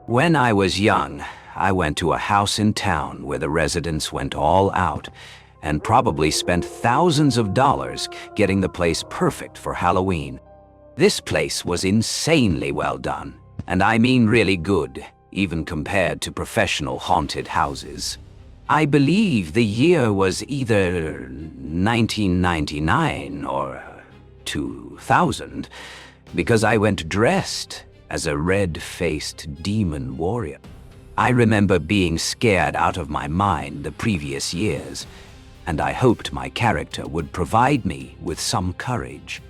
When I was young, I went to a house in town where the residents went all out and probably spent thousands of dollars getting the place perfect for Halloween. This place was insanely well done, and I mean really good, even compared to professional haunted houses. I believe the year was either 1999 or 2000, because I went dressed as a red-faced demon warrior. I remember being scared out of my mind the previous years, and I hoped my character would provide me with some courage.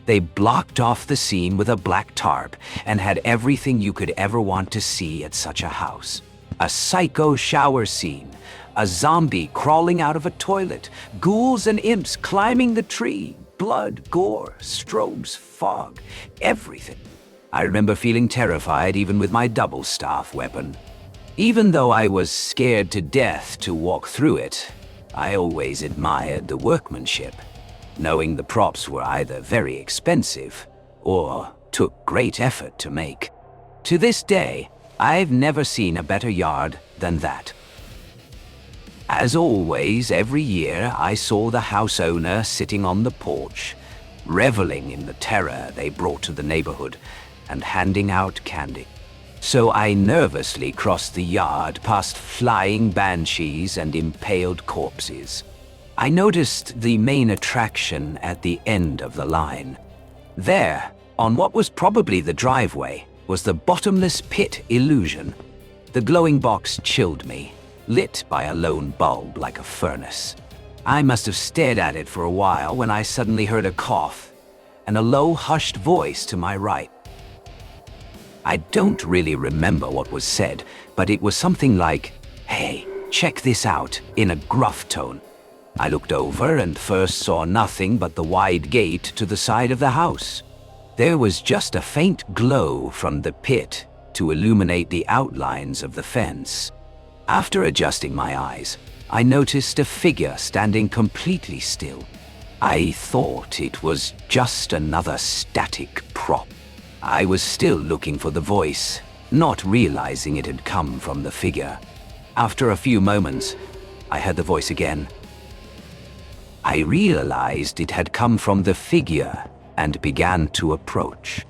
They blocked off the scene with a black tarp and had everything you could ever want to see at such a house. A psycho shower scene, a zombie crawling out of a toilet, ghouls and imps climbing the tree, blood, gore, strobes, fog, everything. I remember feeling terrified even with my double-staff weapon. Even though I was scared to death to walk through it, I always admired the workmanship, knowing the props were either very expensive or took great effort to make. To this day, I've never seen a better yard than that. As always, every year I saw the house owner sitting on the porch, reveling in the terror they brought to the neighborhood and handing out candy. So I nervously crossed the yard past flying banshees and impaled corpses. I noticed the main attraction at the end of the line. There, on what was probably the driveway, was the bottomless pit illusion. The glowing box chilled me, lit by a lone bulb like a furnace. I must have stared at it for a while when I suddenly heard a cough and a low, hushed voice to my right. I don't really remember what was said, but it was something like, "Hey, check this out," in a gruff tone. I looked over and first saw nothing but the wide gate to the side of the house. There was just a faint glow from the pit to illuminate the outlines of the fence. After adjusting my eyes, I noticed a figure standing completely still. I thought it was just another static prop. I was still looking for the voice, not realizing it had come from the figure. After a few moments, I heard the voice again. I realized it had come from the figure and began to approach.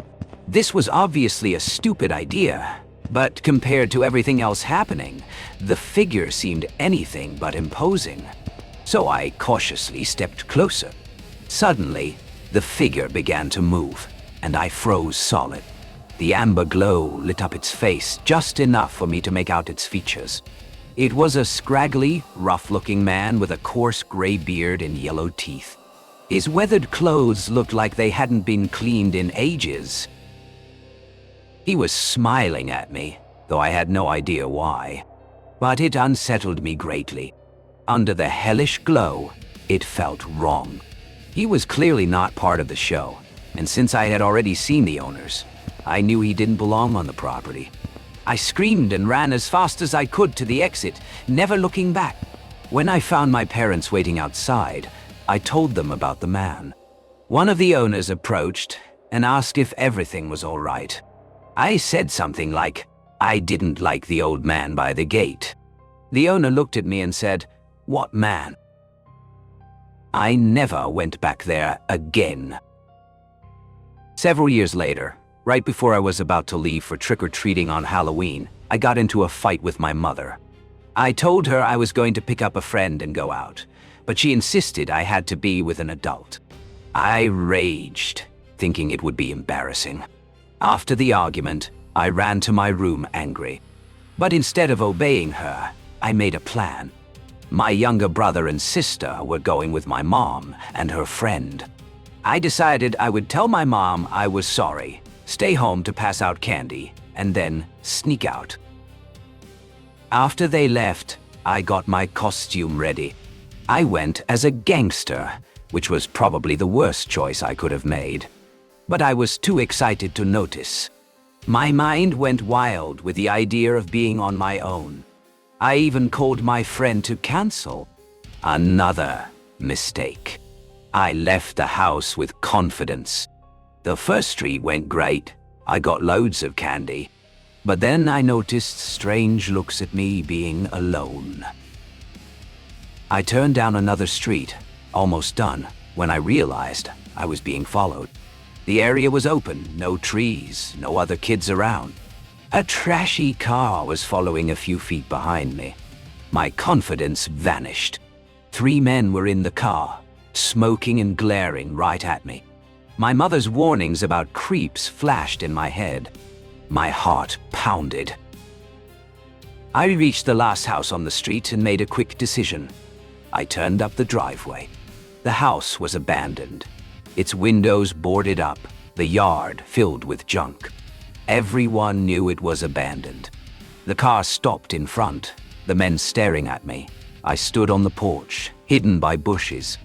This was obviously a stupid idea, but compared to everything else happening, the figure seemed anything but imposing. So I cautiously stepped closer. Suddenly, the figure began to move, and I froze solid. The amber glow lit up its face just enough for me to make out its features. It was a scraggly, rough-looking man with a coarse gray beard and yellow teeth. His weathered clothes looked like they hadn't been cleaned in ages. He was smiling at me, though I had no idea why. But it unsettled me greatly. Under the hellish glow, it felt wrong. He was clearly not part of the show, and since I had already seen the owners, I knew he didn't belong on the property. I screamed and ran as fast as I could to the exit, never looking back. When I found my parents waiting outside, I told them about the man. One of the owners approached and asked if everything was all right. I said something like, I didn't like the old man by the gate. The owner looked at me and said, "What man?" I never went back there again. Several years later, right before I was about to leave for trick-or-treating on Halloween, I got into a fight with my mother. I told her I was going to pick up a friend and go out, but she insisted I had to be with an adult. I raged, thinking it would be embarrassing. After the argument, I ran to my room angry. But instead of obeying her, I made a plan. My younger brother and sister were going with my mom and her friend. I decided I would tell my mom I was sorry, stay home to pass out candy, and then sneak out. After they left, I got my costume ready. I went as a gangster, which was probably the worst choice I could have made. But I was too excited to notice. My mind went wild with the idea of being on my own. I even called my friend to cancel. Another mistake. I left the house with confidence. The first street went great. I got loads of candy. But then I noticed strange looks at me being alone. I turned down another street, almost done, when I realized I was being followed. The area was open, no trees, no other kids around. A trashy car was following a few feet behind me. My confidence vanished. 3 men were in the car, smoking and glaring right at me. My mother's warnings about creeps flashed in my head. My heart pounded. I reached the last house on the street and made a quick decision. I turned up the driveway. The house was abandoned, its windows boarded up, the yard filled with junk. Everyone knew it was abandoned. The car stopped in front, the men staring at me. I stood on the porch, hidden by bushes.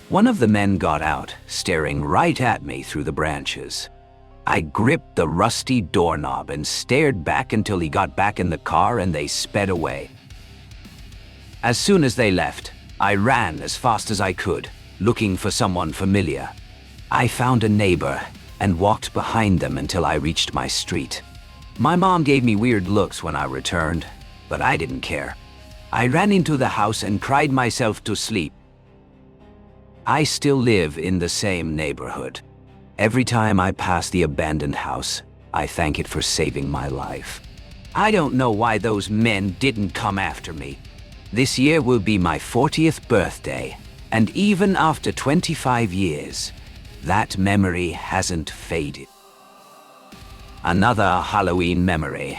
One of the men got out, staring right at me through the branches. I gripped the rusty doorknob and stared back until he got back in the car and they sped away. As soon as they left, I ran as fast as I could, looking for someone familiar. I found a neighbor and walked behind them until I reached my street. My mom gave me weird looks when I returned, but I didn't care. I ran into the house and cried myself to sleep. I still live in the same neighborhood. Every time I pass the abandoned house, I thank it for saving my life. I don't know why those men didn't come after me. This year will be my 40th birthday, and even after 25 years, that memory hasn't faded. Another Halloween memory.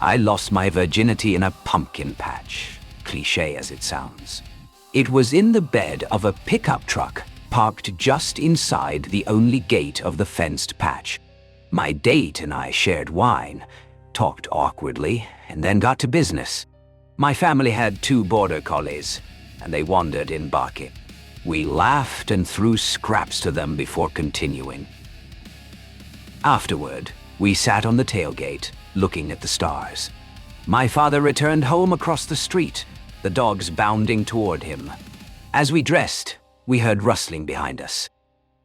I lost my virginity in a pumpkin patch, cliché as it sounds. It was in the bed of a pickup truck, parked just inside the only gate of the fenced patch. My date and I shared wine, talked awkwardly, and then got to business. My family had 2 border collies, and they wandered in barking. We laughed and threw scraps to them before continuing. Afterward, we sat on the tailgate, looking at the stars. My father returned home across the street, the dogs bounding toward him. As we dressed, we heard rustling behind us.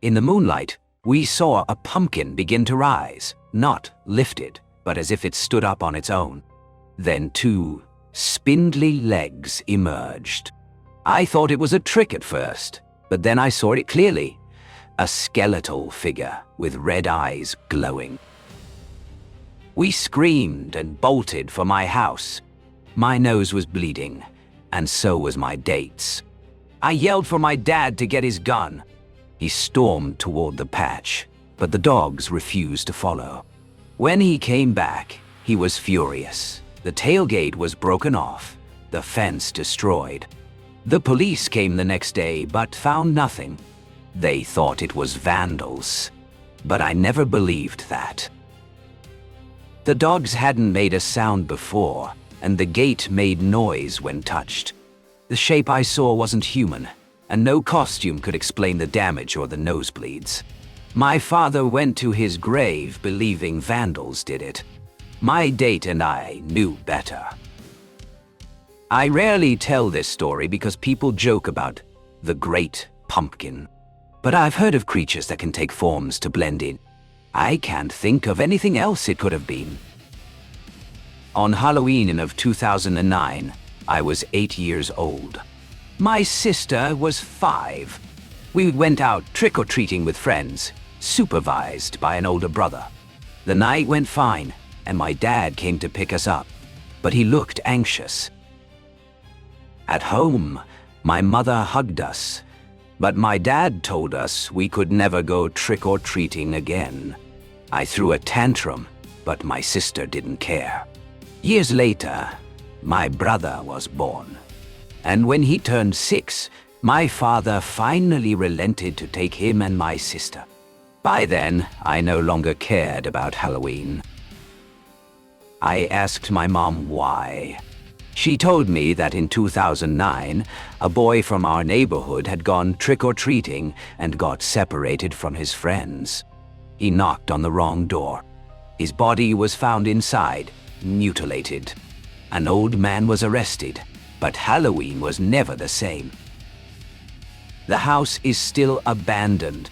In the moonlight, we saw a pumpkin begin to rise, not lifted, but as if it stood up on its own. Then 2 spindly legs emerged. I thought it was a trick at first, but then I saw it clearly. A skeletal figure with red eyes glowing. We screamed and bolted for my house. My nose was bleeding, and so was my date's. I yelled for my dad to get his gun. He stormed toward the patch, but the dogs refused to follow. When he came back, he was furious. The tailgate was broken off, the fence destroyed. The police came the next day but found nothing. They thought it was vandals, but I never believed that. The dogs hadn't made a sound before, and the gate made noise when touched. The shape I saw wasn't human, and no costume could explain the damage or the nosebleeds. My father went to his grave believing vandals did it. My date and I knew better. I rarely tell this story because people joke about the Great Pumpkin. But I've heard of creatures that can take forms to blend in. I can't think of anything else it could have been. On Halloween of 2009, I was 8 years old. My sister was 5. We went out trick-or-treating with friends, supervised by an older brother. The night went fine, and my dad came to pick us up, but he looked anxious. At home, my mother hugged us, but my dad told us we could never go trick-or-treating again. I threw a tantrum, but my sister didn't care. Years later, my brother was born. And when he turned 6, my father finally relented to take him and my sister. By then, I no longer cared about Halloween. I asked my mom why. She told me that in 2009, a boy from our neighborhood had gone trick-or-treating and got separated from his friends. He knocked on the wrong door. His body was found inside, mutilated. An old man was arrested, but Halloween was never the same. The house is still abandoned.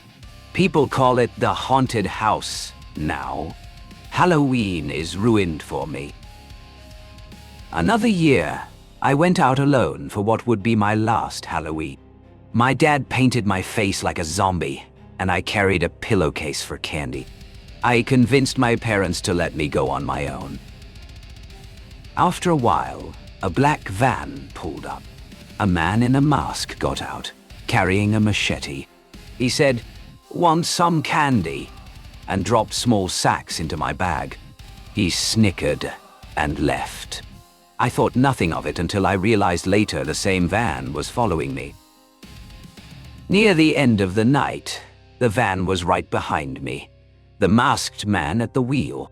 People call it the haunted house now. Halloween is ruined for me. Another year, I went out alone for what would be my last Halloween. My dad painted my face like a zombie, and I carried a pillowcase for candy. I convinced my parents to let me go on my own. After a while, a black van pulled up. A man in a mask got out, carrying a machete. He said, "Want some candy?" and dropped small sacks into my bag. He snickered and left. I thought nothing of it until I realized later the same van was following me. Near the end of the night, the van was right behind me, the masked man at the wheel.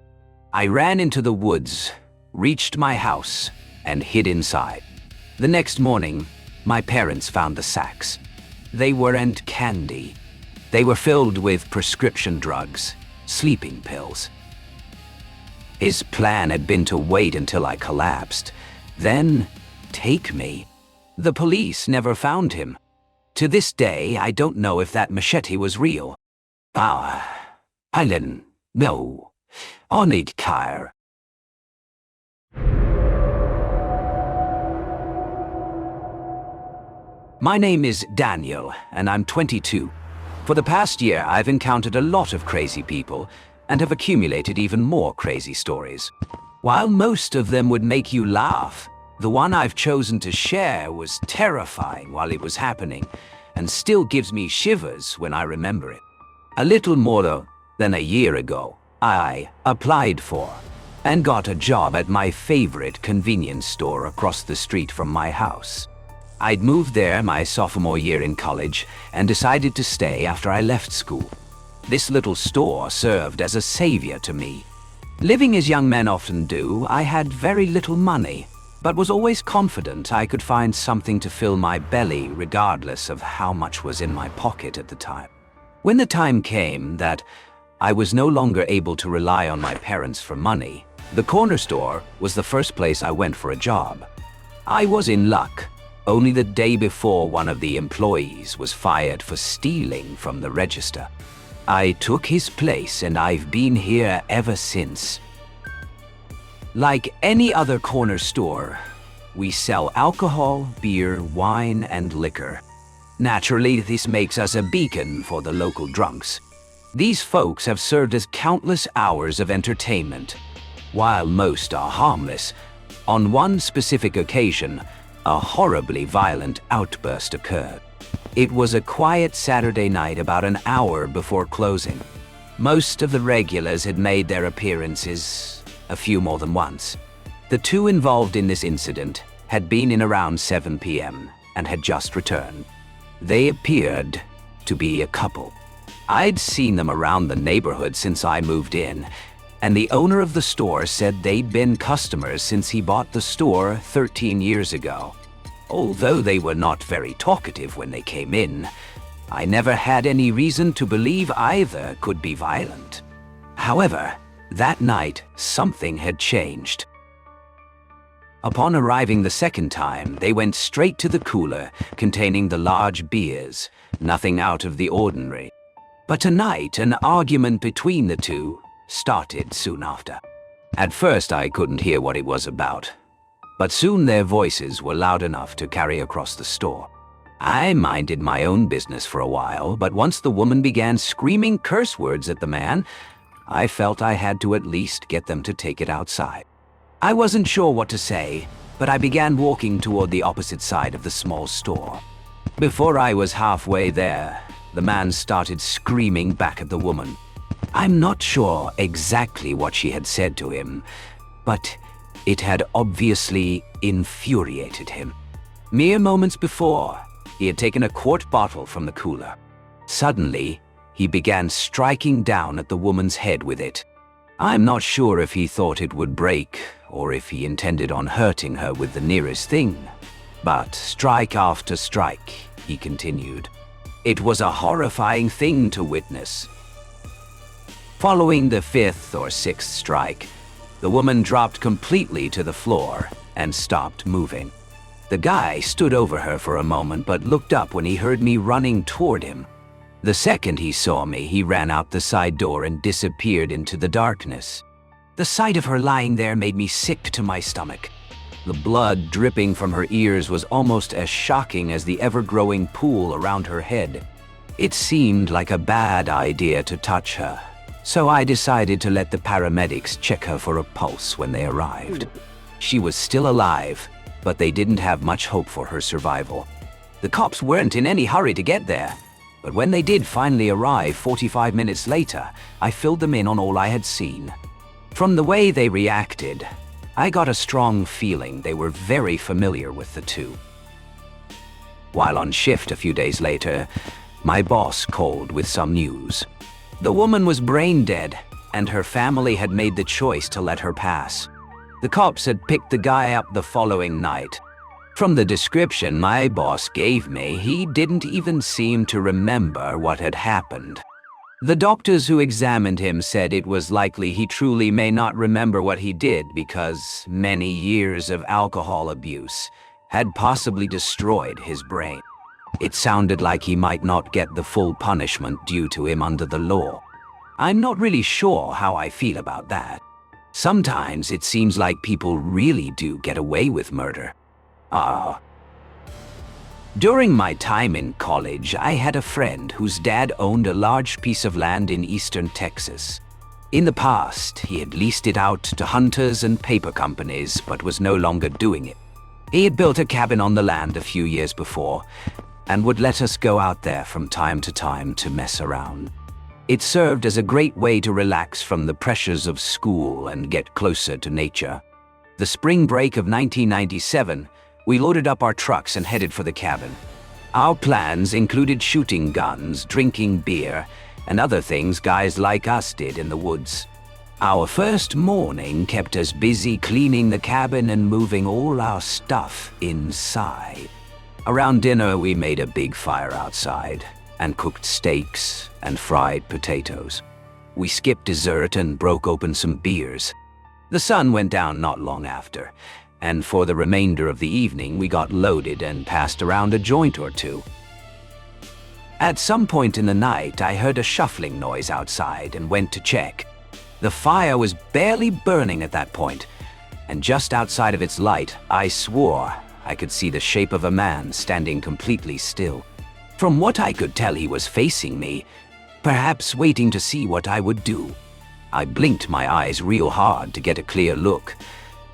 I ran into the woods, reached my house, and hid inside. The next morning, my parents found the sacks. They weren't candy. They were filled with prescription drugs, sleeping pills. His plan had been to wait until I collapsed, then take me. The police never found him. To this day, I don't know if that machete was real. Helen, no, I need care. My name is Daniel, and I'm 22. For the past year, I've encountered a lot of crazy people and have accumulated even more crazy stories. While most of them would make you laugh, the one I've chosen to share was terrifying while it was happening and still gives me shivers when I remember it. A little more than a year ago, I applied for and got a job at my favorite convenience store across the street from my house. I'd moved there my sophomore year in college and decided to stay after I left school. This little store served as a savior to me. Living as young men often do, I had very little money, but was always confident I could find something to fill my belly regardless of how much was in my pocket at the time. When the time came that I was no longer able to rely on my parents for money, the corner store was the first place I went for a job. I was in luck. Only the day before, one of the employees was fired for stealing from the register. I took his place and I've been here ever since. Like any other corner store, we sell alcohol, beer, wine, and liquor. Naturally, this makes us a beacon for the local drunks. These folks have served as countless hours of entertainment. While most are harmless, on one specific occasion, a horribly violent outburst occurred. It was a quiet Saturday night about an hour before closing. Most of the regulars had made their appearances, a few more than once. The two involved in this incident had been in around 7 p.m. and had just returned. They appeared to be a couple. I'd seen them around the neighborhood since I moved in, and the owner of the store said they'd been customers since he bought the store 13 years ago. Although they were not very talkative when they came in, I never had any reason to believe either could be violent. However, that night, something had changed. Upon arriving the second time, they went straight to the cooler containing the large beers, nothing out of the ordinary. But tonight, an argument between the two started soon after. At first, I couldn't hear what it was about, but soon their voices were loud enough to carry across the store. I minded my own business for a while, but once the woman began screaming curse words at the man, I felt I had to at least get them to take it outside. I wasn't sure what to say, but I began walking toward the opposite side of the small store. Before I was halfway there, the man started screaming back at the woman. I'm not sure exactly what she had said to him, but it had obviously infuriated him. Mere moments before, he had taken a quart bottle from the cooler. Suddenly, he began striking down at the woman's head with it. I'm not sure if he thought it would break or if he intended on hurting her with the nearest thing. But strike after strike, he continued. It was a horrifying thing to witness. Following the fifth or sixth strike, the woman dropped completely to the floor and stopped moving. The guy stood over her for a moment but looked up when he heard me running toward him. The second he saw me, he ran out the side door and disappeared into the darkness. The sight of her lying there made me sick to my stomach. The blood dripping from her ears was almost as shocking as the ever-growing pool around her head. It seemed like a bad idea to touch her, so I decided to let the paramedics check her for a pulse when they arrived. She was still alive, but they didn't have much hope for her survival. The cops weren't in any hurry to get there, but when they did finally arrive 45 minutes later, I filled them in on all I had seen. From the way they reacted, I got a strong feeling they were very familiar with the two. While on shift a few days later, my boss called with some news. The woman was brain dead, and her family had made the choice to let her pass. The cops had picked the guy up the following night. From the description my boss gave me, he didn't even seem to remember what had happened. The doctors who examined him said it was likely he truly may not remember what he did because many years of alcohol abuse had possibly destroyed his brain. It sounded like he might not get the full punishment due to him under the law. I'm not really sure how I feel about that. Sometimes it seems like people really do get away with murder. During my time in college, I had a friend whose dad owned a large piece of land in eastern Texas. In the past, he had leased it out to hunters and paper companies, but was no longer doing it. He had built a cabin on the land a few years before, and would let us go out there from time to mess around. It served as a great way to relax from the pressures of school and get closer to nature. The spring break of 1997, we loaded up our trucks and headed for the cabin. Our plans included shooting guns, drinking beer, and other things guys like us did in the woods. Our first morning kept us busy cleaning the cabin and moving all our stuff inside. Around dinner, we made a big fire outside and cooked steaks and fried potatoes. We skipped dessert and broke open some beers. The sun went down not long after, and for the remainder of the evening we got loaded and passed around a joint or two. At some point in the night, I heard a shuffling noise outside and went to check. The fire was barely burning at that point, and just outside of its light, I swore I could see the shape of a man standing completely still. From what I could tell, he was facing me, perhaps waiting to see what I would do. I blinked my eyes real hard to get a clear look,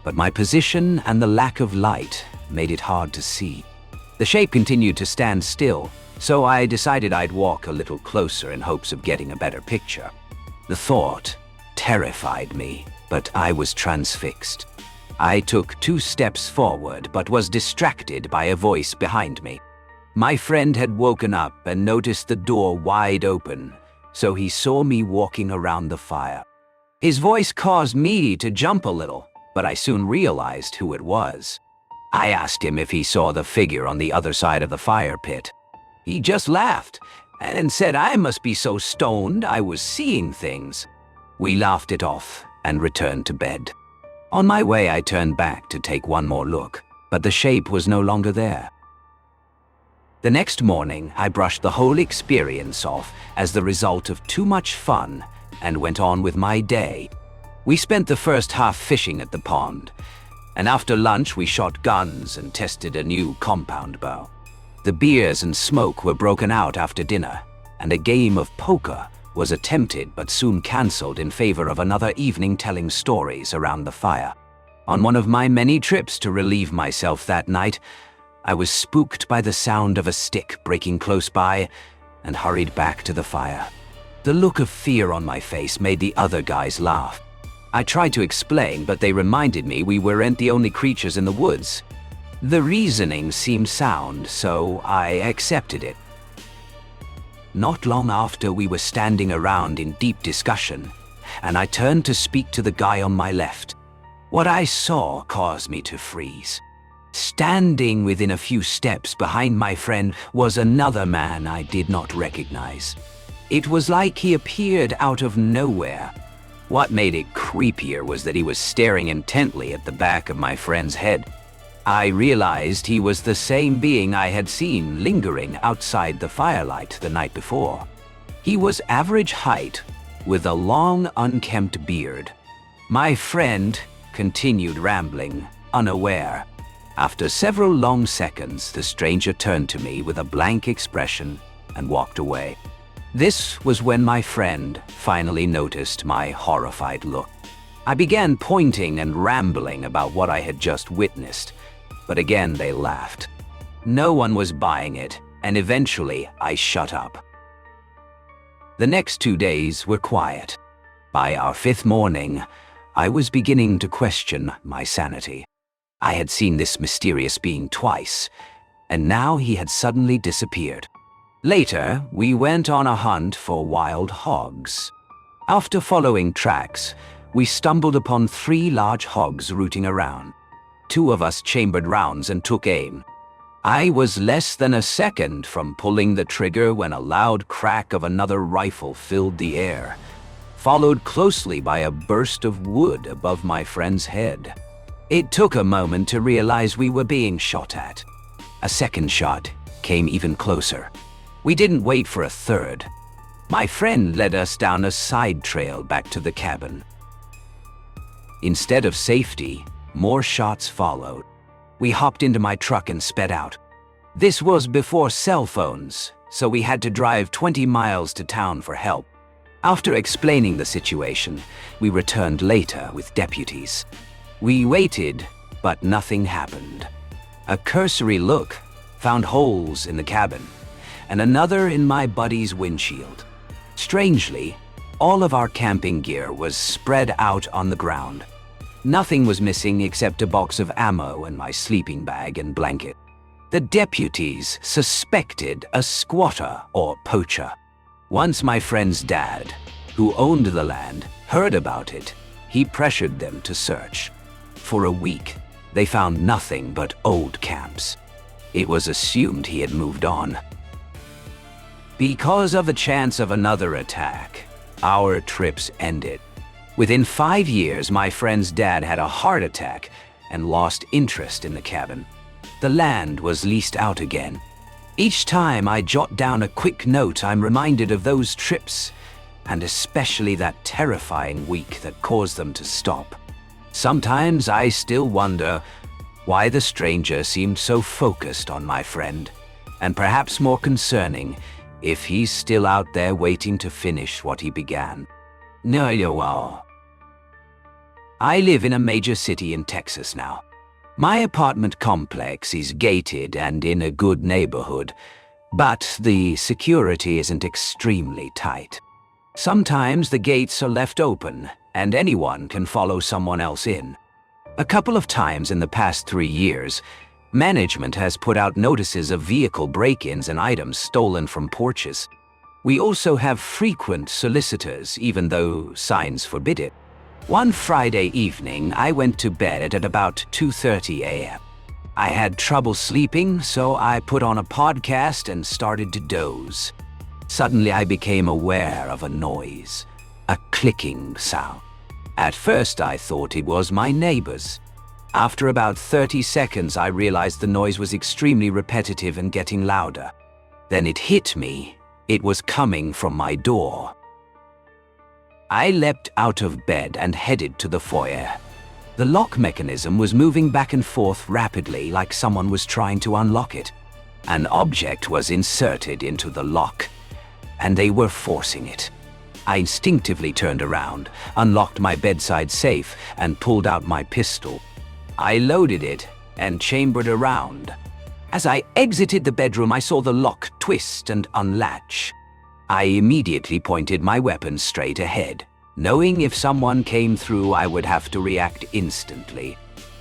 but my position and the lack of light made it hard to see. The shape continued to stand still, so I decided I'd walk a little closer in hopes of getting a better picture. The thought terrified me, but I was transfixed. I took 2 steps forward, but was distracted by a voice behind me. My friend had woken up and noticed the door wide open, so he saw me walking around the fire. His voice caused me to jump a little, but I soon realized who it was. I asked him if he saw the figure on the other side of the fire pit. He just laughed and said I must be so stoned I was seeing things. We laughed it off and returned to bed. On my way, I turned back to take one more look, but the shape was no longer there. The next morning, I brushed the whole experience off as the result of too much fun and went on with my day. We spent the first half fishing at the pond, and after lunch we shot guns and tested a new compound bow. The beers and smoke were broken out after dinner, and a game of poker was attempted but soon cancelled in favor of another evening telling stories around the fire. On one of my many trips to relieve myself that night, I was spooked by the sound of a stick breaking close by and hurried back to the fire. The look of fear on my face made the other guys laugh. I tried to explain, but they reminded me we weren't the only creatures in the woods. The reasoning seemed sound, so I accepted it. Not long after, we were standing around in deep discussion, and I turned to speak to the guy on my left. What I saw caused me to freeze. Standing within a few steps behind my friend was another man I did not recognize. It was like he appeared out of nowhere. What made it creepier was that he was staring intently at the back of my friend's head. I realized he was the same being I had seen lingering outside the firelight the night before. He was average height, with a long, unkempt beard. My friend continued rambling, unaware. After several long seconds, the stranger turned to me with a blank expression and walked away. This was when my friend finally noticed my horrified look. I began pointing and rambling about what I had just witnessed, but again they laughed. No one was buying it, and eventually I shut up. The next 2 days were quiet. By our 5th morning, I was beginning to question my sanity. I had seen this mysterious being twice, and now he had suddenly disappeared. Later, we went on a hunt for wild hogs. After following tracks, we stumbled upon 3 large hogs rooting around. 2 of us chambered rounds and took aim. I was less than a second from pulling the trigger when a loud crack of another rifle filled the air, followed closely by a burst of wood above my friend's head. It took a moment to realize we were being shot at. A second shot came even closer. We didn't wait for a third. My friend led us down a side trail back to the cabin. Instead of safety, more shots followed. We hopped into my truck and sped out. This was before cell phones, so we had to drive 20 miles to town for help. After explaining the situation, we returned later with deputies. We waited, but nothing happened. A cursory look found holes in the cabin, and another in my buddy's windshield. Strangely, all of our camping gear was spread out on the ground. Nothing was missing except a box of ammo and my sleeping bag and blanket. The deputies suspected a squatter or poacher. Once my friend's dad, who owned the land, heard about it, he pressured them to search. For a week, they found nothing but old camps. It was assumed he had moved on. Because of the chance of another attack, our trips ended. Within 5 years, my friend's dad had a heart attack and lost interest in the cabin. The land was leased out again. Each time I jot down a quick note, I'm reminded of those trips, and especially that terrifying week that caused them to stop. Sometimes I still wonder why the stranger seemed so focused on my friend, and perhaps more concerning, if he's still out there waiting to finish what he began. No. I live in a major city in Texas now. My apartment complex is gated and in a good neighborhood, but the security isn't extremely tight. Sometimes the gates are left open, and anyone can follow someone else in. A couple of times in the past 3 years, management has put out notices of vehicle break-ins and items stolen from porches. We also have frequent solicitors, even though signs forbid it. One Friday evening, I went to bed at about 2:30 a.m. I had trouble sleeping, so I put on a podcast and started to doze. Suddenly, I became aware of a noise, a clicking sound. At first, I thought it was my neighbors. After about 30 seconds, I realized the noise was extremely repetitive and getting louder. Then it hit me. It was coming from my door. I leapt out of bed and headed to the foyer. The lock mechanism was moving back and forth rapidly, like someone was trying to unlock it. An object was inserted into the lock, and they were forcing it. I instinctively turned around, unlocked my bedside safe, and pulled out my pistol. I loaded it and chambered around. As I exited the bedroom, I saw the lock twist and unlatch. I immediately pointed my weapon straight ahead, knowing if someone came through, I would have to react instantly.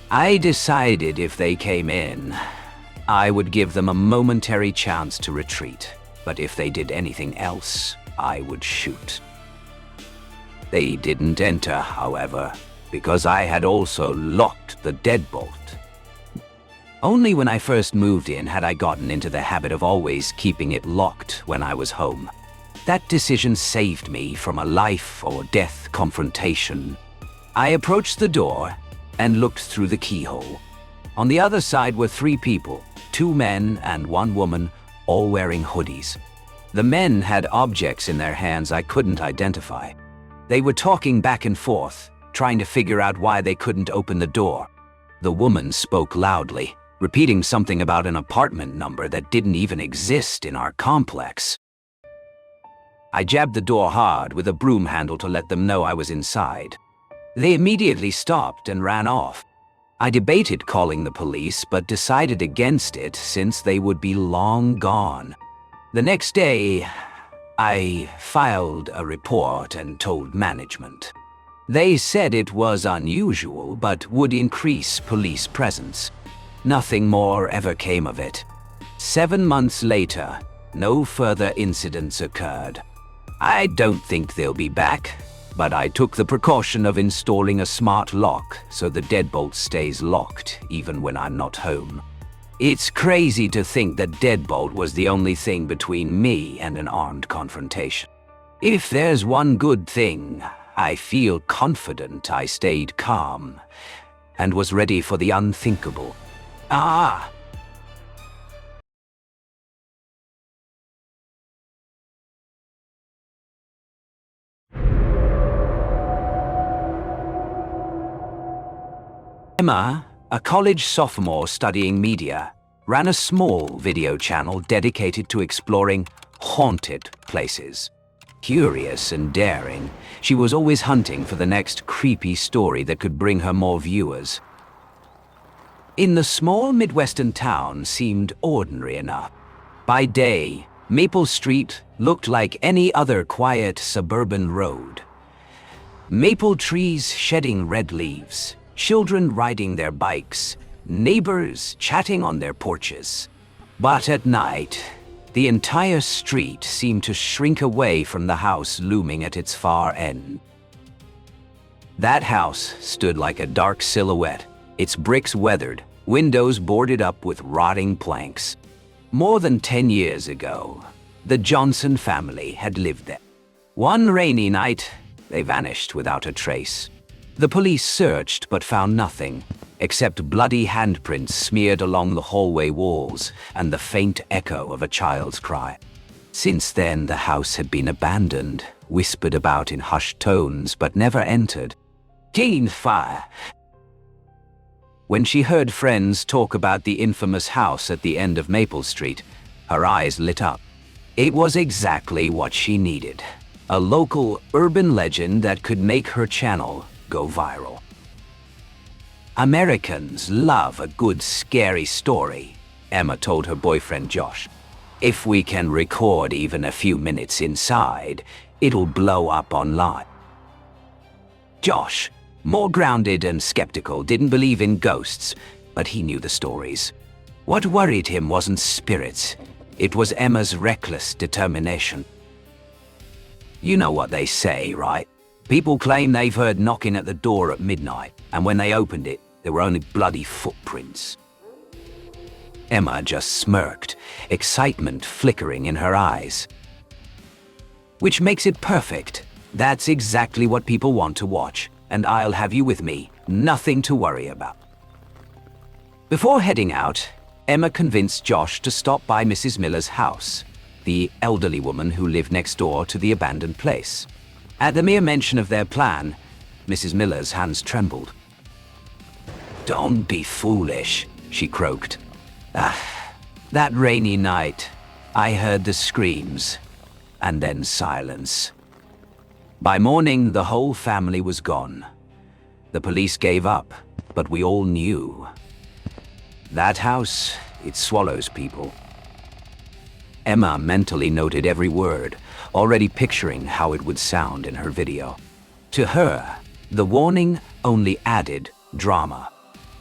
I decided if they came in, I would give them a momentary chance to retreat, but if they did anything else, I would shoot. They didn't enter, however, because I had also locked the deadbolt. Only when I first moved in had I gotten into the habit of always keeping it locked when I was home. That decision saved me from a life or death confrontation. I approached the door and looked through the keyhole. On the other side were 3 people, 2 men and 1 woman, all wearing hoodies. The men had objects in their hands I couldn't identify. They were talking back and forth, trying to figure out why they couldn't open the door. The woman spoke loudly, repeating something about an apartment number that didn't even exist in our complex. I jabbed the door hard with a broom handle to let them know I was inside. They immediately stopped and ran off. I debated calling the police, but decided against it since they would be long gone. The next day, I filed a report and told management. They said it was unusual, but would increase police presence. Nothing more ever came of it. 7 months later, no further incidents occurred. I don't think they'll be back, but I took the precaution of installing a smart lock so the deadbolt stays locked even when I'm not home. It's crazy to think that deadbolt was the only thing between me and an armed confrontation. If there's one good thing, I feel confident I stayed calm and was ready for the unthinkable. Emma, a college sophomore studying media, ran a small video channel dedicated to exploring haunted places. Curious and daring, she was always hunting for the next creepy story that could bring her more viewers. In the small Midwestern town seemed ordinary enough. By day, Maple Street looked like any other quiet suburban road. Maple trees shedding red leaves, children riding their bikes, neighbors chatting on their porches. But at night, the entire street seemed to shrink away from the house looming at its far end. That house stood like a dark silhouette, its bricks weathered, windows boarded up with rotting planks. More than 10 years ago, the Johnson family had lived there. One rainy night, they vanished without a trace. The police searched but found nothing, except bloody handprints smeared along the hallway walls and the faint echo of a child's cry. Since then, the house had been abandoned, whispered about in hushed tones, but never entered. Teen fire. When she heard friends talk about the infamous house at the end of Maple Street, her eyes lit up. It was exactly what she needed. A local urban legend that could make her channel go viral. Americans love a good scary story, Emma told her boyfriend Josh. If we can record even a few minutes inside, it'll blow up online. Josh, more grounded and skeptical, didn't believe in ghosts, but he knew the stories. What worried him wasn't spirits, it was Emma's reckless determination. You know what they say, right? People claim they've heard knocking at the door at midnight, and when they opened it, there were only bloody footprints. Emma just smirked, excitement flickering in her eyes. Which makes it perfect. That's exactly what people want to watch, and I'll have you with me, nothing to worry about. Before heading out, Emma convinced Josh to stop by Mrs. Miller's house, the elderly woman who lived next door to the abandoned place. At the mere mention of their plan, Mrs. Miller's hands trembled. "Don't be foolish," she croaked. That rainy night, I heard the screams, and then silence. By morning, the whole family was gone. The police gave up, but we all knew. That house, it swallows people. Emma mentally noted every word, already picturing how it would sound in her video. To her, the warning only added drama.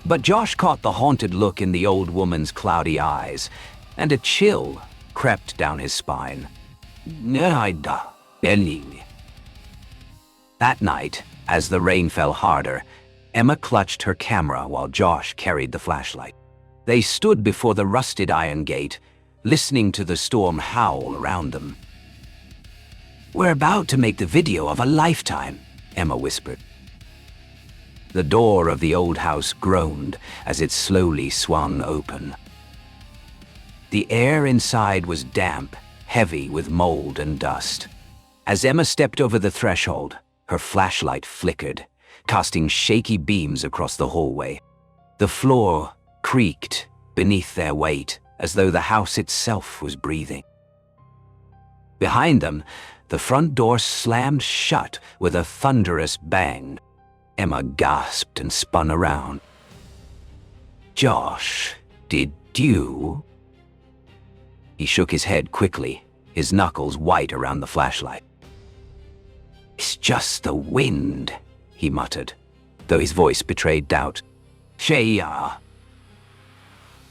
But Josh caught the haunted look in the old woman's cloudy eyes, and a chill crept down his spine. That night, as the rain fell harder, Emma clutched her camera while Josh carried the flashlight. They stood before the rusted iron gate, listening to the storm howl around them. "We're about to make the video of a lifetime," Emma whispered. The door of the old house groaned as it slowly swung open. The air inside was damp, heavy with mold and dust. As Emma stepped over the threshold, her flashlight flickered, casting shaky beams across the hallway. The floor creaked beneath their weight, as though the house itself was breathing. Behind them, the front door slammed shut with a thunderous bang. Emma gasped and spun around. "Josh, did you?" He shook his head quickly, his knuckles white around the flashlight. "It's just the wind," he muttered, though his voice betrayed doubt. "Shaya."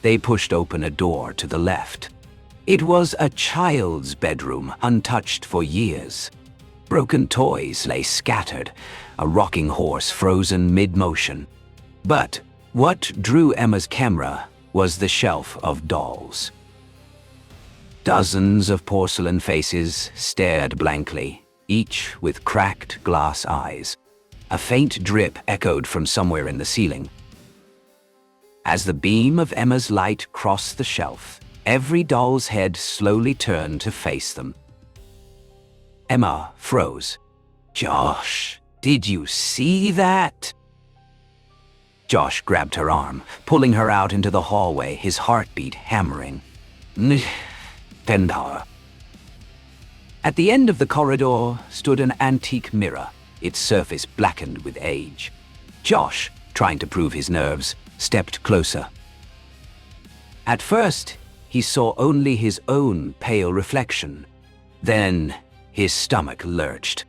They pushed open a door to the left. It was a child's bedroom, untouched for years. Broken toys lay scattered, a rocking horse frozen mid-motion. But what drew Emma's camera was the shelf of dolls. Dozens of porcelain faces stared blankly, each with cracked glass eyes. A faint drip echoed from somewhere in the ceiling. As the beam of Emma's light crossed the shelf, every doll's head slowly turned to face them. Emma froze. "Josh, did you see that?" Josh grabbed her arm, pulling her out into the hallway, his heartbeat hammering. Tendar. At the end of the corridor stood an antique mirror, its surface blackened with age. Josh, trying to prove his nerves, stepped closer. At first, he saw only his own pale reflection. Then, his stomach lurched.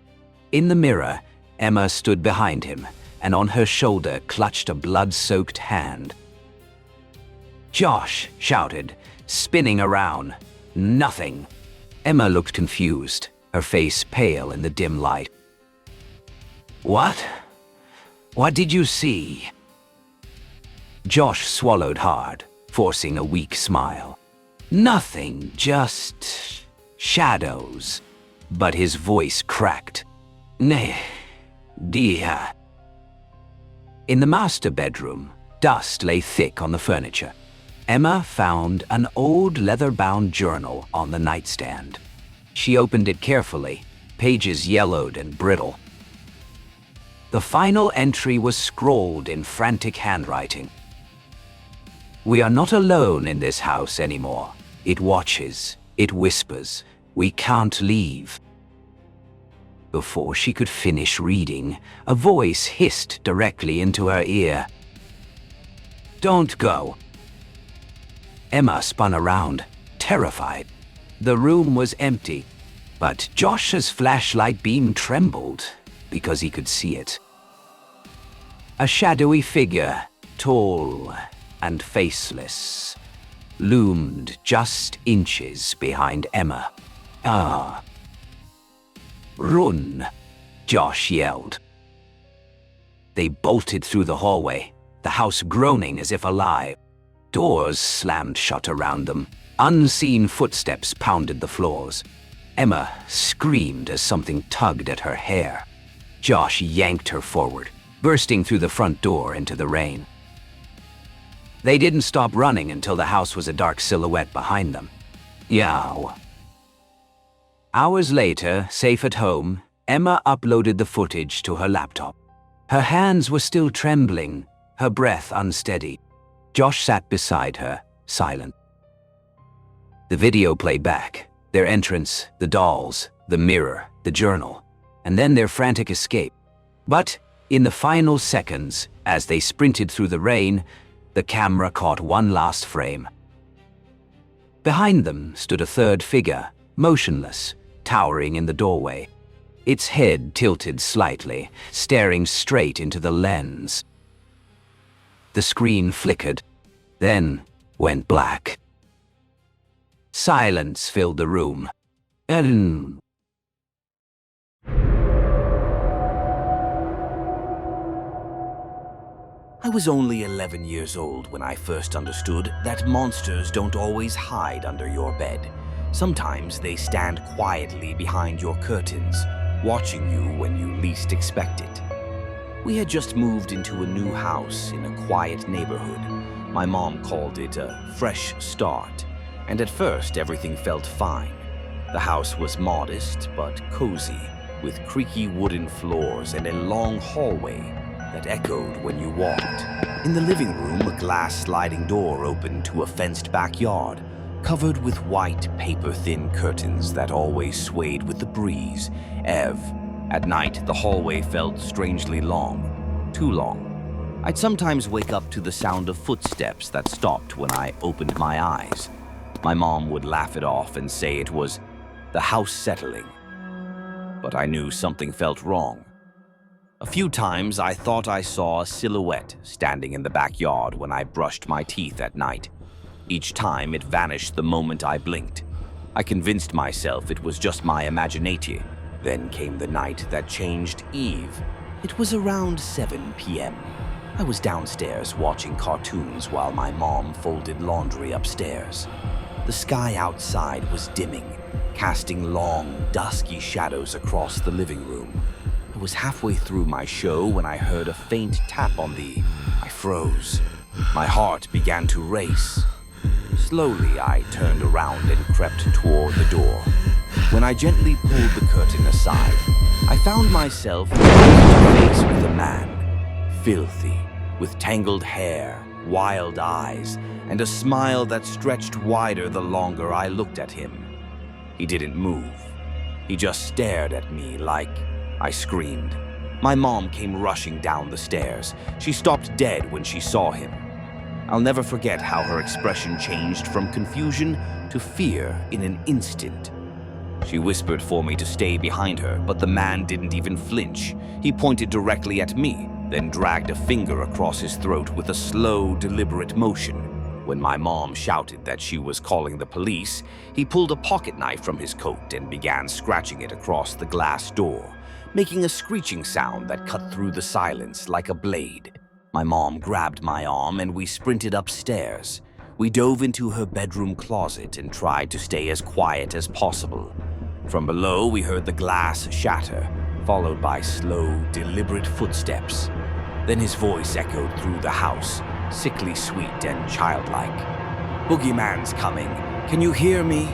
In the mirror, Emma stood behind him, and on her shoulder clutched a blood-soaked hand. "Josh!" shouted, spinning around. "Nothing." Emma looked confused, her face pale in the dim light. "What? What did you see?" Josh swallowed hard, forcing a weak smile. "Nothing, just shadows." But his voice cracked. "Nah, dear." In the master bedroom, dust lay thick on the furniture. Emma found an old leather-bound journal on the nightstand. She opened it carefully, pages yellowed and brittle. The final entry was scrawled in frantic handwriting. "We are not alone in this house anymore. It watches, it whispers. We can't leave." Before she could finish reading, a voice hissed directly into her ear. "Don't go." Emma spun around, terrified. The room was empty, but Josh's flashlight beam trembled because he could see it. A shadowy figure, tall and faceless, loomed just inches behind Emma. "Ah." "Run!" Josh yelled. They bolted through the hallway, the house groaning as if alive. Doors slammed shut around them. Unseen footsteps pounded the floors. Emma screamed as something tugged at her hair. Josh yanked her forward, bursting through the front door into the rain. They didn't stop running until the house was a dark silhouette behind them. Yow. Hours later, safe at home, Emma uploaded the footage to her laptop. Her hands were still trembling, her breath unsteady. Josh sat beside her, silent. The video played back, their entrance, the dolls, the mirror, the journal, and then their frantic escape. But in the final seconds, as they sprinted through the rain, the camera caught one last frame. Behind them stood a third figure, motionless, towering in the doorway. Its head tilted slightly, staring straight into the lens. The screen flickered, then went black. Silence filled the room. I was only 11 years old when I first understood that monsters don't always hide under your bed. Sometimes they stand quietly behind your curtains, watching you when you least expect it. We had just moved into a new house in a quiet neighborhood. My mom called it a fresh start, and at first everything felt fine. The house was modest but cozy, with creaky wooden floors and a long hallway that echoed when you walked. In the living room, a glass sliding door opened to a fenced backyard, covered with white, paper-thin curtains that always swayed with the breeze. At night, the hallway felt strangely long. Too long. I'd sometimes wake up to the sound of footsteps that stopped when I opened my eyes. My mom would laugh it off and say it was the house settling. But I knew something felt wrong. A few times I thought I saw a silhouette standing in the backyard when I brushed my teeth at night. Each time it vanished the moment I blinked. I convinced myself it was just my imagination. Then came the night that changed Eve. It was around 7 p.m. I was downstairs watching cartoons while my mom folded laundry upstairs. The sky outside was dimming, casting long, dusky shadows across the living room. I was halfway through my show when I heard a faint tap on I froze. My heart began to race. Slowly, I turned around and crept toward the door. When I gently pulled the curtain aside, I found myself face to face with a man. Filthy, with tangled hair, wild eyes, and a smile that stretched wider the longer I looked at him. He didn't move. He just stared at me like I screamed. My mom came rushing down the stairs. She stopped dead when she saw him. I'll never forget how her expression changed from confusion to fear in an instant. She whispered for me to stay behind her, but the man didn't even flinch. He pointed directly at me, then dragged a finger across his throat with a slow, deliberate motion. When my mom shouted that she was calling the police, he pulled a pocket knife from his coat and began scratching it across the glass door, making a screeching sound that cut through the silence like a blade. My mom grabbed my arm and we sprinted upstairs. We dove into her bedroom closet and tried to stay as quiet as possible. From below, we heard the glass shatter, followed by slow, deliberate footsteps. Then his voice echoed through the house, sickly sweet and childlike. "Boogeyman's coming. Can you hear me?"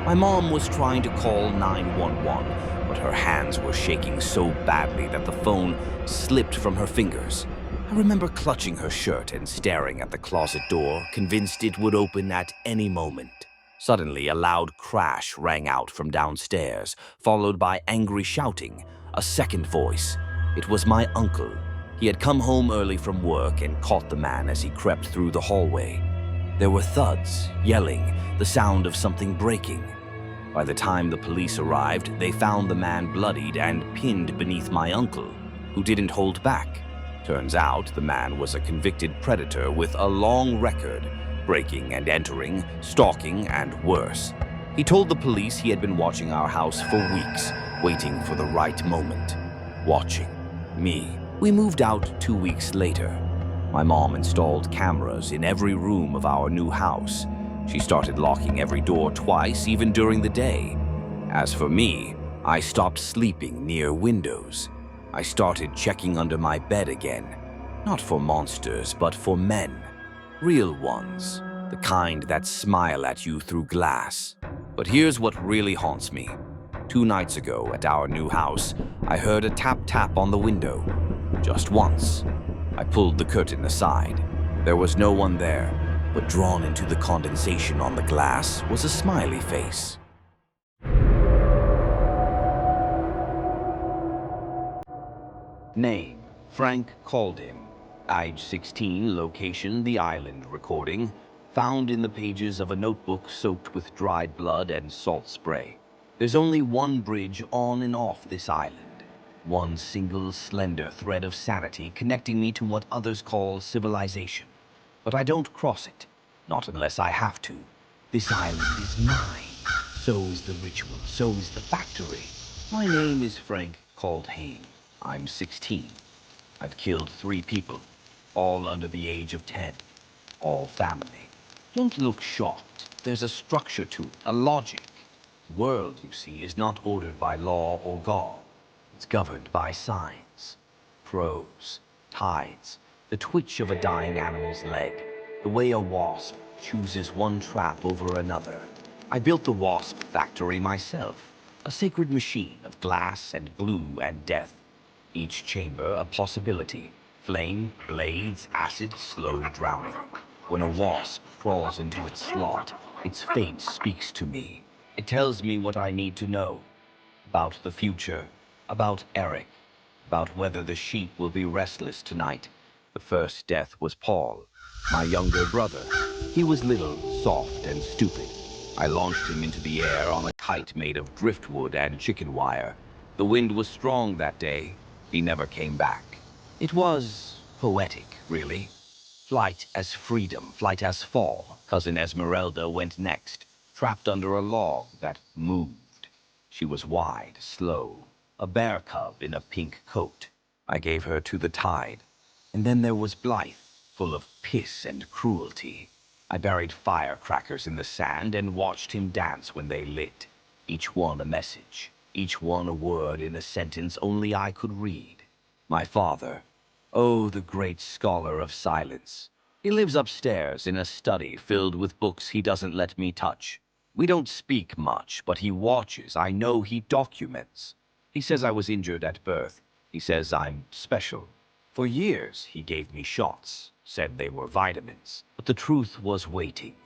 My mom was trying to call 911, but her hands were shaking so badly that the phone slipped from her fingers. I remember clutching her shirt and staring at the closet door, convinced it would open at any moment. Suddenly, a loud crash rang out from downstairs, followed by angry shouting. A second voice. It was my uncle. He had come home early from work and caught the man as he crept through the hallway. There were thuds, yelling, the sound of something breaking. By the time the police arrived, they found the man bloodied and pinned beneath my uncle, who didn't hold back. Turns out the man was a convicted predator with a long record, breaking and entering, stalking, and worse. He told the police he had been watching our house for weeks, waiting for the right moment. Watching me. We moved out 2 weeks later. My mom installed cameras in every room of our new house. She started locking every door twice, even during the day. As for me, I stopped sleeping near windows. I started checking under my bed again, not for monsters, but for men. Real ones, the kind that smile at you through glass. But here's what really haunts me. 2 nights ago at our new house, I heard a tap-tap on the window. Just once. I pulled the curtain aside. There was no one there, but drawn into the condensation on the glass was a smiley face. Name: Frank called him. Age 16, location: the island. Recording: found in the pages of a notebook soaked with dried blood and salt spray. There's only one bridge on and off this island. One single slender thread of sanity connecting me to what others call civilization. But I don't cross it. Not unless I have to. This island is mine. So is the ritual. So is the factory. My name is Frank called Hayne. I'm 16. I've killed 3 people, all under the age of 10. All family. Don't look shocked. There's a structure to it, a logic. The world, you see, is not ordered by law or God. It's governed by signs, prose, tides, the twitch of a dying animal's leg, the way a wasp chooses one trap over another. I built the wasp factory myself, a sacred machine of glass and glue and death. Each chamber a possibility, Flame, blades, acid, slow drowning. When a wasp crawls into its slot, its fate speaks to me. It tells me what I need to know. About the future, about Eric, about whether the sheep will be restless tonight. The first death was Paul, my younger brother. He was little, soft, and stupid. I launched him into the air on a kite made of driftwood and chicken wire. The wind was strong that day. He never came back. It was poetic, really. Flight as freedom, flight as fall. Cousin Esmeralda went next, trapped under a log that moved. She was wide, slow, a bear cub in a pink coat. I gave her to the tide. And then there was Blythe, full of piss and cruelty. I buried firecrackers in the sand and watched him dance when they lit. Each one a message, each one a word in a sentence only I could read. My father, oh, the great scholar of silence. He lives upstairs in a study filled with books he doesn't let me touch. We don't speak much, but he watches. I know he documents. He says I was injured at birth. He says I'm special. For years, he gave me shots, said they were vitamins. But the truth was waiting.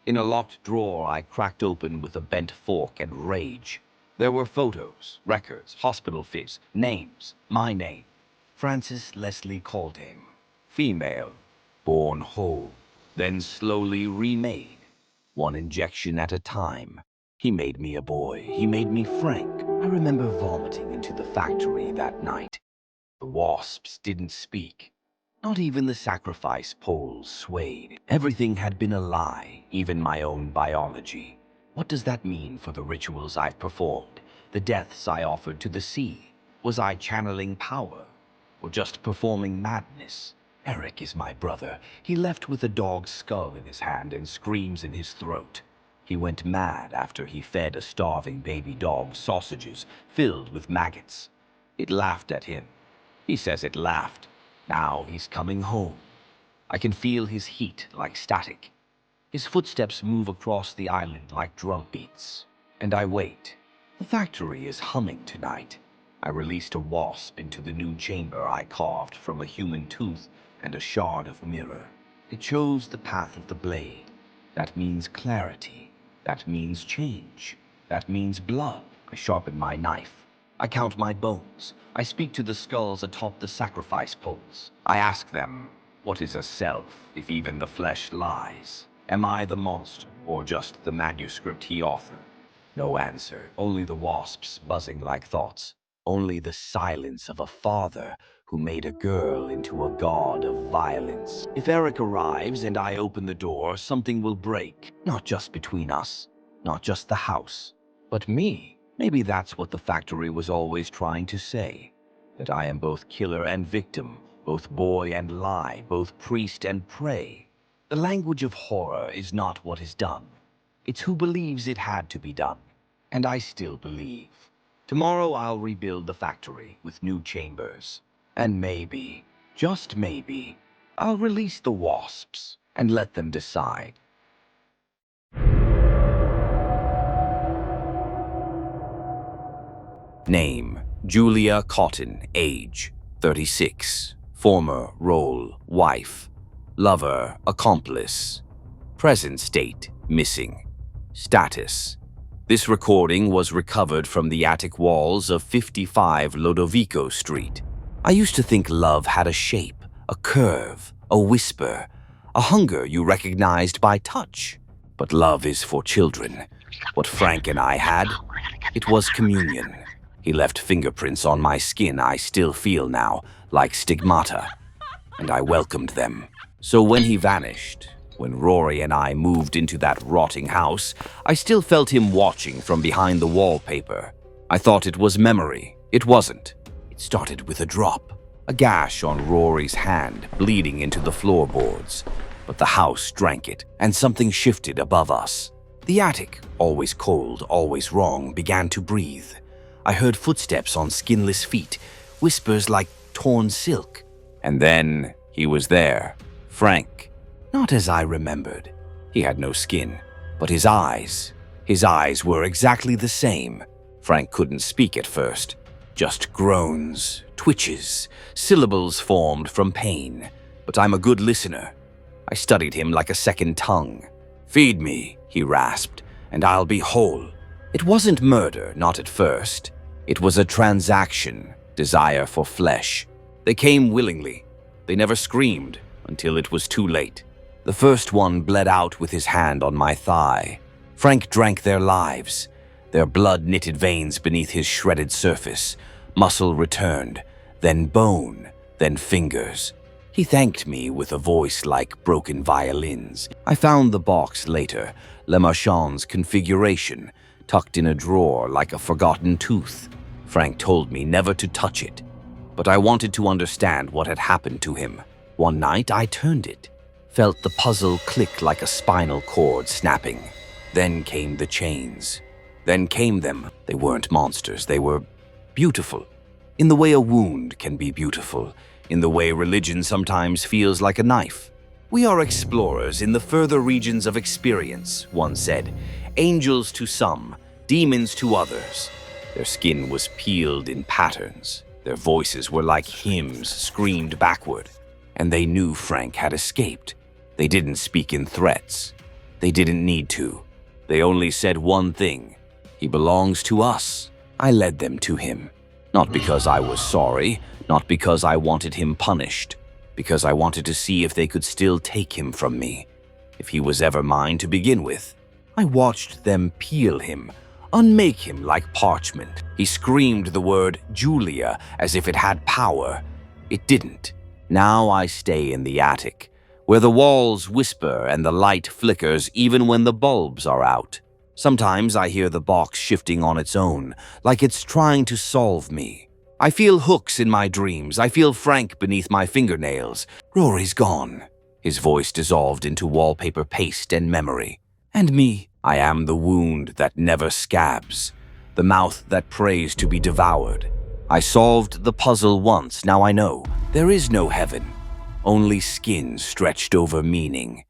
In a locked drawer I cracked open with a bent fork and rage. There were photos, records, hospital fizz, names, my name. Francis Leslie Caldame. Female. Born whole. Then slowly remade. One injection at a time. He made me a boy. He made me Frank. I remember vomiting into the factory that night. The wasps didn't speak. Not even the sacrifice poles swayed. Everything had been a lie, even my own biology. What does that mean for the rituals I've performed? The deaths I offered to the sea? Was I channeling power? Or just performing madness? Eric is my brother. He left with a dog's skull in his hand and screams in his throat. He went mad after he fed a starving baby dog sausages filled with maggots. It laughed at him. He says it laughed. Now he's coming home. I can feel his heat like static. His footsteps move across the island like drum beats. And I wait. The factory is humming tonight. I released a wasp into the new chamber I carved from a human tooth and a shard of mirror. It chose the path of the blade. That means clarity. That means change. That means blood. I sharpen my knife. I count my bones. I speak to the skulls atop the sacrifice poles. I ask them, what is a self if even the flesh lies? Am I the monster or just the manuscript he authored? No answer, only the wasps buzzing like thoughts. Only the silence of a father who made a girl into a god of violence. If Eric arrives and I open the door, something will break. Not just between us, not just the house, but me. Maybe that's what the factory was always trying to say. That I am both killer and victim, both boy and lie, both priest and prey. The language of horror is not what is done. It's who believes it had to be done. And I still believe. Tomorrow I'll rebuild the factory with new chambers. And maybe, just maybe, I'll release the wasps and let them decide. Name, Julia Cotton. Age, 36. Former role, wife. Lover, accomplice. Present state, missing. Status. This recording was recovered from the attic walls of 55 Lodovico Street. I used to think love had a shape, a curve, a whisper, a hunger you recognized by touch. But love is for children. What Frank and I had, it was communion. He left fingerprints on my skin I still feel now, like stigmata, and I welcomed them. So when he vanished, when Rory and I moved into that rotting house, I still felt him watching from behind the wallpaper. I thought it was memory. It wasn't. It started with a drop, a gash on Rory's hand, bleeding into the floorboards. But the house drank it, and something shifted above us. The attic, always cold, always wrong, began to breathe. I heard footsteps on skinless feet, whispers like torn silk. And then he was there, Frank. Not as I remembered. He had no skin, but his eyes were exactly the same. Frank couldn't speak at first. Just groans, twitches, syllables formed from pain. But I'm a good listener. I studied him like a second tongue. "Feed me," he rasped, "and I'll be whole." It wasn't murder, not at first. It was a transaction, desire for flesh. They came willingly. They never screamed until it was too late. The first one bled out with his hand on my thigh. Frank drank their lives, their blood-knitted veins beneath his shredded surface. Muscle returned, then bone, then fingers. He thanked me with a voice like broken violins. I found the box later, Le Marchand's configuration, tucked in a drawer like a forgotten tooth. Frank told me never to touch it, but I wanted to understand what had happened to him. One night I turned it, felt the puzzle click like a spinal cord snapping. Then came the chains. Then came them. They weren't monsters, they were beautiful. In the way a wound can be beautiful, in the way religion sometimes feels like a knife. "We are explorers in the further regions of experience," one said. "Angels to some, demons to others." Their skin was peeled in patterns. Their voices were like hymns screamed backward. And they knew Frank had escaped. They didn't speak in threats. They didn't need to. They only said one thing: "He belongs to us." I led them to him. Not because I was sorry, not because I wanted him punished, because I wanted to see if they could still take him from me, if he was ever mine to begin with. I watched them peel him, unmake him like parchment. He screamed the word Julia as if it had power. It didn't. Now I stay in the attic, where the walls whisper and the light flickers even when the bulbs are out. Sometimes I hear the box shifting on its own, like it's trying to solve me. I feel hooks in my dreams. I feel Frank beneath my fingernails. Rory's gone. His voice dissolved into wallpaper paste and memory. And me, I am the wound that never scabs, the mouth that prays to be devoured. I solved the puzzle once, now I know. There is no heaven, only skin stretched over meaning.